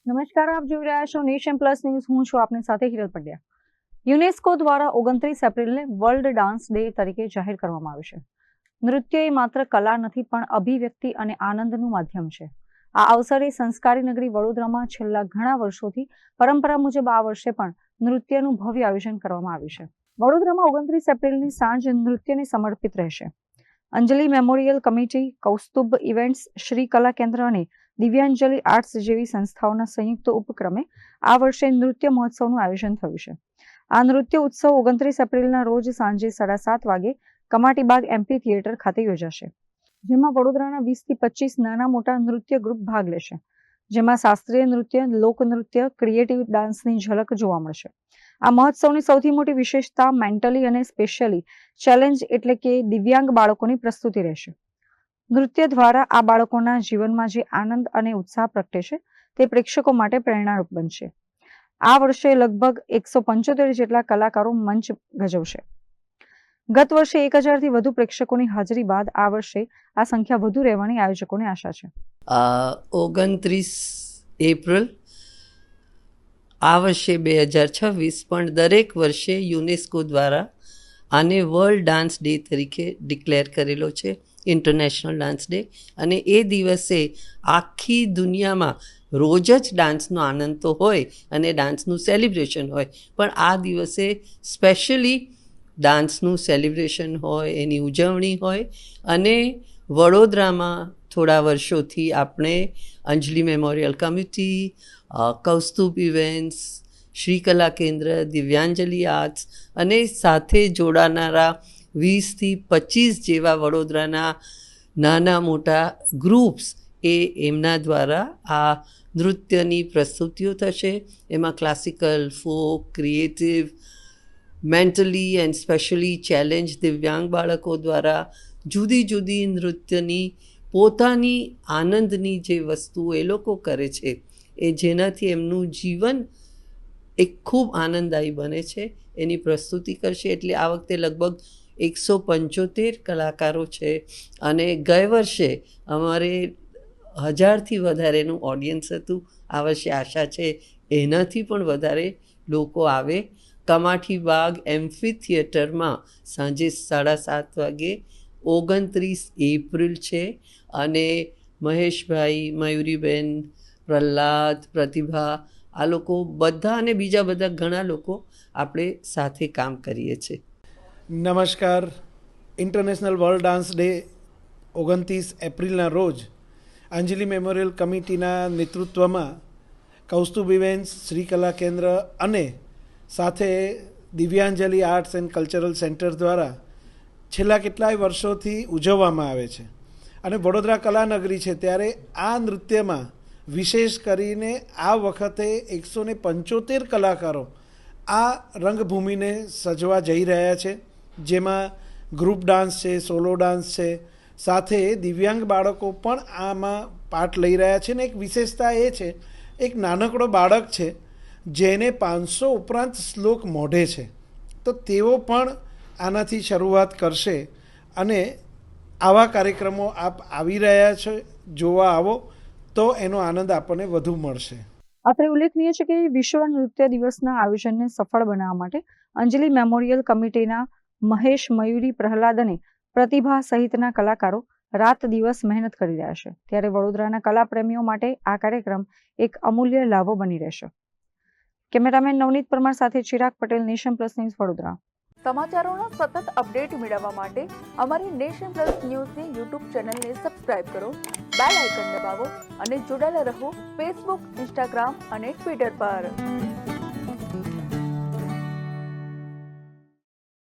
નમસ્કાર, આપ જોઈ રહ્યા છો નેશન પ્લસ ન્યૂઝ. હું છું આપની સાથે હિરલ પંડ્યા. યુનેસ્કો દ્વારા 29 એપ્રિલને વર્લ્ડ ડાન્સ ડે તરીકે જાહેર કરવામાં આવ્યું છે. નૃત્ય એ માત્ર કલા નથી પણ અભિવ્યક્તિ અને આનંદનું માધ્યમ છે. આ અવસરે સંસ્કારી નગરી વડોદરામાં છેલ્લા ઘણા વર્ષોથી પરંપરા મુજબ આ વર્ષે પણ નૃત્યનું ભવ્ય આયોજન કરવામાં આવ્યું છે. વડોદરામાં 29 એપ્રિલની સાંજ નૃત્યને સમર્પિત રહેશે. અંજલિ મેમોરિયલ કમિટી, કૌસ્તુભ ઇવેન્ટ્સ, શ્રી કલા કેન્દ્ર અને દિવ્યાંજલિ આર્ટ્સ જેવી સંસ્થાઓના સંયુક્ત ઉપક્રમે આ વર્ષે નૃત્ય મહોત્સવનું આયોજન થયું છે. આ નૃત્ય ઉત્સવ 29 એપ્રિલના રોજ સાંજે 7:30 વાગે કમાટીબાગ એમ્ફી થિયેટર ખાતે યોજાશે, જેમાં વડોદરાના 20 થી 25 નાના મોટા નૃત્ય ગ્રુપ ભાગ લેશે, જેમાં શાસ્ત્રીય નૃત્ય, લોકનૃત્ય, ક્રિએટિવ ડાન્સની ઝલક જોવા મળશે. આ મહોત્સવની સૌથી મોટી વિશેષતા મેન્ટલી અને સ્પેશિયલી ચેલેન્જ એટલે કે દિવ્યાંગ બાળકોની પ્રસ્તુતિ રહેશે. નૃત્ય દ્વારા આ બાળકોના જીવનમાં જે આનંદ અને ઉત્સાહ પ્રગટે છે તે પ્રેક્ષકો માટે પ્રેરણારૂપ બનશે. આ વર્ષે લગભગ 175 જેટલા કલાકારો મંચ ગજવશે. ગત વર્ષે 1000 થી વધુ પ્રેક્ષકોની હાજરી બાદ આ વર્ષે આ સંખ્યા વધુ રહેવાની આયોજકોને આશા છે. 29 એપ્રિલ આ વર્ષે 2026 પણ દરેક વર્ષે યુનેસ્કો દ્વારા આને વર્લ્ડ ડાન્સ ડે તરીકે ડિક્લેર કરેલો છે, ઇન્ટરનેશનલ ડાન્સ ડે. અને એ દિવસે આખી દુનિયામાં રોજ જ ડાન્સનો આનંદ તો હોય અને ડાન્સનું સેલિબ્રેશન હોય, પણ આ દિવસે સ્પેશિયલી ડાન્સનું સેલિબ્રેશન હોય, એની ઉજવણી હોય. અને વડોદરામાં થોડા વર્ષોથી આપણે અંજલિ મેમોરિયલ કમિટી, કૌસ્તુભ ઇવેન્ટ્સ, શ્રી કલા કેન્દ્ર, દિવ્યાંજલિ આર્ટ્સ અને સાથે જોડાનારા 20 થી 25 જેવા વડોદરાના નાના મોટા ગ્રુપ્સ એમના દ્વારા આ નૃત્યની પ્રસ્તુતિઓ થશે. એમાં classical, folk, creative, mentally and specially challenge દિવ્યાંગ બાળકો દ્વારા જુદી જુદી નૃત્યની પોતાની આનંદની જે વસ્તુઓ એ લોકો કરે છે, એ જેનાથી એમનું જીવન એક ખૂબ આનંદદાયી બને છે, એની પ્રસ્તુતિ કરશે. એટલે આ વખતે લગભગ 175 કલાકારો છે અને ગયે વર્ષે અમારે 1000થી વધારેનું ઓડિયન્સ હતું. આ વર્ષે આશા છે એનાથી પણ વધારે લોકો આવે. કમાટીબાગ એમ્ફી થિયેટરમાં સાંજે 7:30 વાગે 29 એપ્રિલ છે. અને મહેશભાઈ, મયુરીબેન, પ્રહલાદ, પ્રતિભા, આ લોકો બધા અને બીજા બધા ઘણા લોકો આપણે સાથે કામ કરીએ છીએ. નમસ્કાર. ઇન્ટરનેશનલ વર્લ્ડ ડાન્સ ડે 29 એપ્રિલના રોજ અંજલિ મેમોરિયલ કમિટીના નેતૃત્વમાં કૌસ્તુભ ઇવેન્ટ્સ, શ્રી કલા કેન્દ્ર અને સાથે દિવ્યાંજલિ આર્ટ્સ એન્ડ કલ્ચરલ સેન્ટર દ્વારા છેલ્લા કેટલાય વર્ષોથી ઉજવવામાં આવે છે. અને વડોદરા કલાનગરી છે ત્યારે આ નૃત્યમાં વિશેષ કરીને આ વખતે 175 કલાકારો આ રંગભૂમિને સજવા જઈ રહ્યા છે, જેમાં ગ્રુપ ડાન્સ છે, સોલો ડાન્સ છે, સાથે દિવ્યાંગ બાળકો પણ આમાં પાર્ટ લઈ રહ્યા છે. ને એક વિશેષતા એ છે, એક નાનકડો બાળક છે જેને 500 ઉપરાંત શ્લોક મોઢે છે, તો તેઓ પણ આનાથી શરૂઆત કરશે. અને આવા કાર્યક્રમો આપ આવી રહ્યા છે, જોવા આવો તો એનો આનંદ આપણને વધુ મળશે. અત્રે ઉલ્લેખનીય છે કે વિશ્વ નૃત્ય દિવસના આયોજનને સફળ બનાવવા માટે અંજલિ મેમોરિયલ કમિટીના મહેશ, મયુરી, પ્રહલાદ અને પ્રતિભા સહિતના કલાકારો રાત દિવસ મહેનત કરી રહ્યા છે. ત્યારે વડોદરાના કલાપ્રેમીઓ માટે આ કાર્યક્રમ એક અમૂલ્ય લાભો બની રહેશે. કેમેરામેન નવનીત પરમાર સાથે Chirag Patel, nation plus news, Vadodara. સમાચારોના સતત અપડેટ મેળવવા માટે અમારી નેશન પ્લસ ન્યૂઝની યુટ્યુબ ચેનલને સબસ્ક્રાઇબ કરો, બેલ આઇકન દબાવો અને જોડાયેલા રહો ફેસબુક, ઇન્સ્ટાગ્રામ અને ટ્વિટર પર.